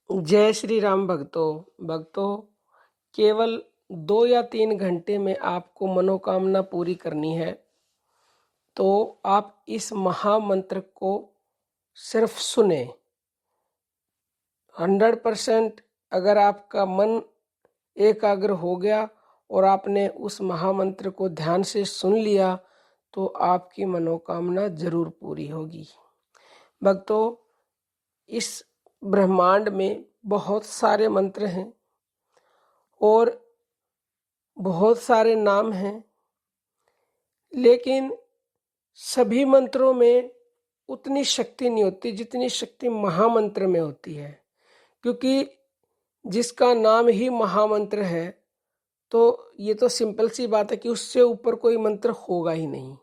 जय श्री राम भक्तों केवल 2 या 3 घंटे में आपको मनोकामना पूरी करनी है। तो आप इस महामंत्र को सिर्फ सुने। 100% अगर आपका मन एकाग्र हो गया और आपने उस महामंत्र को ध्यान से सुन लिया तो आपकी मनोकामना जरूर पूरी होगी। भक्तों, इस ब्रह्मांड में बहुत सारे मंत्र हैं और बहुत सारे नाम हैं, लेकिन सभी मंत्रों में उतनी शक्ति नहीं होती जितनी शक्ति महामंत्र में होती है। क्योंकि जिसका नाम ही महामंत्र है तो ये तो सिंपल सी बात है कि उससे ऊपर कोई मंत्र होगा ही नहीं।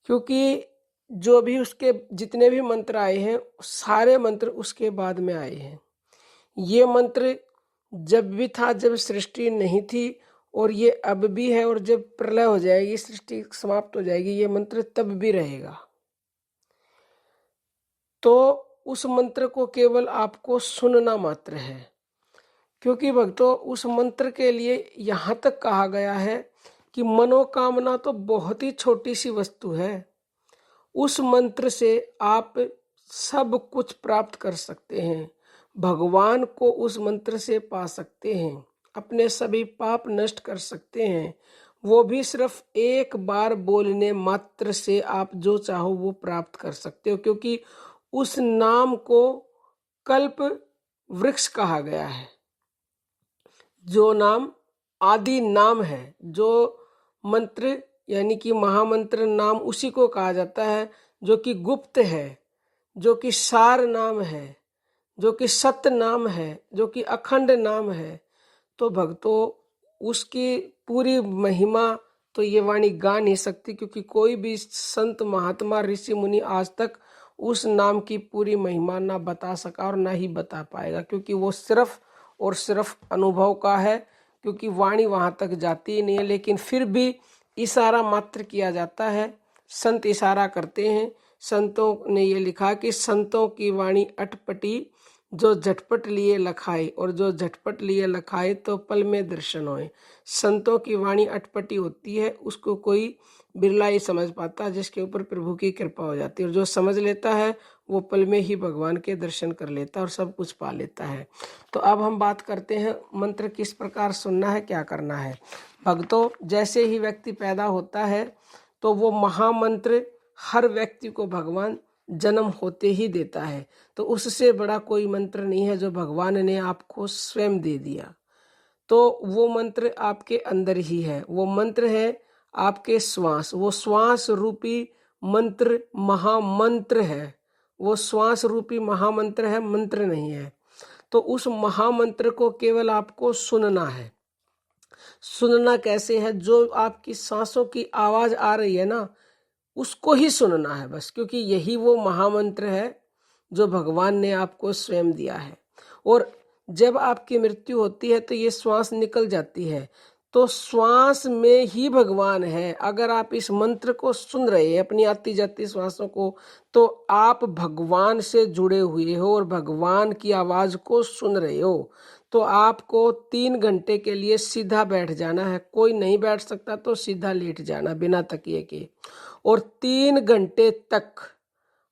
क्योंकि जो भी उसके जितने भी मंत्र आए हैं सारे मंत्र उसके बाद में आए हैं। ये मंत्र जब भी था, जब सृष्टि नहीं थी, और ये अब भी है, और जब प्रलय हो जाएगी, सृष्टि समाप्त हो जाएगी, ये मंत्र तब भी रहेगा। तो उस मंत्र को केवल आपको सुनना मात्र है। क्योंकि भक्तों, उस मंत्र के लिए यहाँ तक कहा गया है कि मनोकामना तो बहुत ही छोटी सी वस्तु है। उस मंत्र से आप सब कुछ प्राप्त कर सकते हैं, भगवान को उस मंत्र से पा सकते हैं, अपने सभी पाप नष्ट कर सकते हैं। वो भी सिर्फ एक बार बोलने मात्र से आप जो चाहो वो प्राप्त कर सकते हो। क्योंकि उस नाम को कल्प वृक्ष कहा गया है। जो नाम आदि नाम है, जो मंत्र यानी कि महामंत्र नाम उसी को कहा जाता है जो कि गुप्त है, जो कि सार नाम है, जो कि सत्य नाम है, जो कि अखंड नाम है। तो भक्तों, उसकी पूरी महिमा तो ये वाणी गा नहीं सकती। क्योंकि कोई भी संत महात्मा ऋषि मुनि आज तक उस नाम की पूरी महिमा ना बता सका और ना ही बता पाएगा। क्योंकि वो सिर्फ और सिर्फ अनुभव का है। क्योंकि वाणी वहां तक जाती ही नहीं है, लेकिन फिर भी इशारा मात्र किया जाता है। संत इशारा करते हैं। संतों ने ये लिखा कि संतों की वाणी अटपटी, जो झटपट लिए लखाए, और जो झटपट लिए लखाए तो पल में दर्शन होए। संतों की वाणी अटपटी होती है, उसको कोई बिरला ही समझ पाता, जिसके ऊपर प्रभु की कृपा हो जाती है। और जो समझ लेता है वो पल में ही भगवान के दर्शन कर लेता है और सब कुछ पा लेता है। तो अब हम बात करते हैं मंत्र किस प्रकार सुनना है, क्या करना है। भक्तों, जैसे ही व्यक्ति पैदा होता है तो वो महामंत्र हर व्यक्ति को भगवान जन्म होते ही देता है। तो उससे बड़ा कोई मंत्र नहीं है जो भगवान ने आपको स्वयं दे दिया। तो वो मंत्र आपके अंदर ही है। वो मंत्र है आपके श्वास। वो श्वास रूपी मंत्र महामंत्र है। वो श्वास रूपी महामंत्र है, मंत्र नहीं है। तो उस महामंत्र को केवल आपको सुनना है। सुनना कैसे है? जो आपकी सांसों की आवाज आ रही है ना, उसको ही सुनना है बस। क्योंकि यही वो महामंत्र है जो भगवान ने आपको स्वयं दिया है। और जब आपकी मृत्यु होती है तो ये श्वास निकल जाती है, तो श्वास में ही भगवान है। अगर आप इस मंत्र को सुन रहे हैं, अपनी आती जाती श्वासों को, तो आप भगवान से जुड़े हुए हो और भगवान की आवाज को सुन रहे हो। तो आपको 3 घंटे के लिए सीधा बैठ जाना है। कोई नहीं बैठ सकता तो सीधा लेट जाना बिना तकिए के। और 3 घंटे तक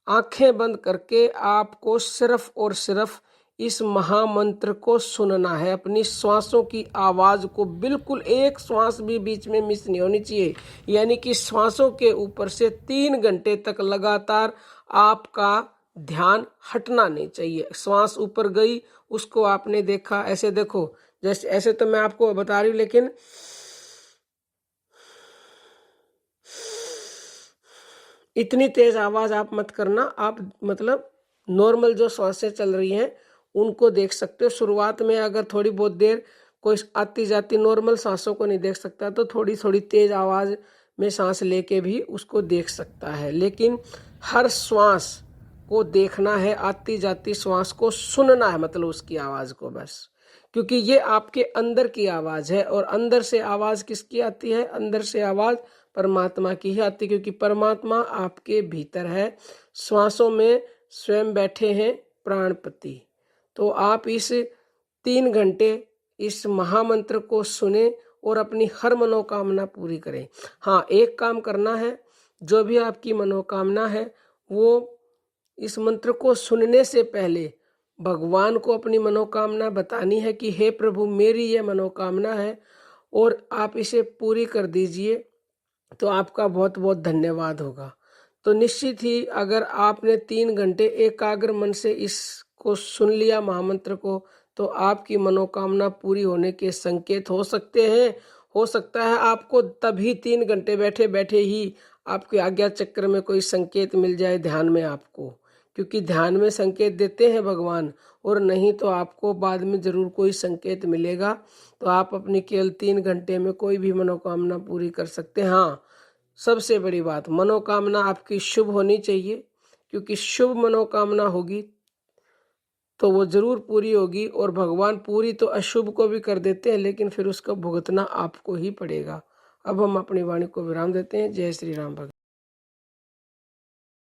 आंखें बंद करके आपको सिर्फ और सिर्फ इस महामंत्र को सुनना है। अपनी श्वासों की आवाज को बिल्कुल एक श्वास भी बीच में मिस नहीं होनी चाहिए। यानी कि श्वासों के ऊपर से 3 घंटे तक लगातार आपका ध्यान हटना नहीं चाहिए। श्वास ऊपर गई, उसको आपने देखा, ऐसे देखो, जैसे ऐसे तो मैं आपको बता रही हूँ, लेकिन इतनी तेज आवाज आप मत करना। आप मतलब नॉर्मल जो सांसें चल रही हैं उनको देख सकते हो। शुरुआत में अगर थोड़ी बहुत देर कोई आती जाती नॉर्मल सांसों को नहीं देख सकता तो थोड़ी थोड़ी तेज आवाज में सांस लेके भी उसको देख सकता है। लेकिन हर श्वास को देखना है, आती जाती श्वास को सुनना है, मतलब उसकी आवाज को बस। क्योंकि ये आपके अंदर की आवाज है। और अंदर से आवाज किसकी आती है? अंदर से आवाज परमात्मा की ही आती है। क्योंकि परमात्मा आपके भीतर है, श्वासों में स्वयं बैठे हैं प्राणपति। तो आप इस 3 घंटे इस महामंत्र को सुने और अपनी हर मनोकामना पूरी करें। हाँ, एक काम करना है, जो भी आपकी मनोकामना है वो इस मंत्र को सुनने से पहले भगवान को अपनी मनोकामना बतानी है कि हे प्रभु, मेरी ये मनोकामना है और आप इसे पूरी कर दीजिए, तो आपका बहुत बहुत धन्यवाद होगा। तो निश्चित ही अगर आपने 3 घंटे एकाग्र मन से इसको सुन लिया महामंत्र को, तो आपकी मनोकामना पूरी होने के संकेत हो सकते हैं। हो सकता है आपको तभी 3 घंटे बैठे बैठे ही आपके आज्ञा चक्र में कोई संकेत मिल जाए ध्यान में आपको, क्योंकि ध्यान में संकेत देते हैं भगवान, और नहीं तो आपको बाद में जरूर कोई संकेत मिलेगा। तो आप अपनी केवल 3 घंटे में कोई भी मनोकामना पूरी कर सकते हैं। हाँ, सबसे बड़ी बात, मनोकामना आपकी शुभ होनी चाहिए, क्योंकि शुभ मनोकामना होगी तो वो जरूर पूरी होगी। और भगवान पूरी तो अशुभ को भी कर देते हैं, लेकिन फिर उसका भुगतना आपको ही पड़ेगा। अब हम अपनी वाणी को विराम देते हैं। जय श्री राम भगत।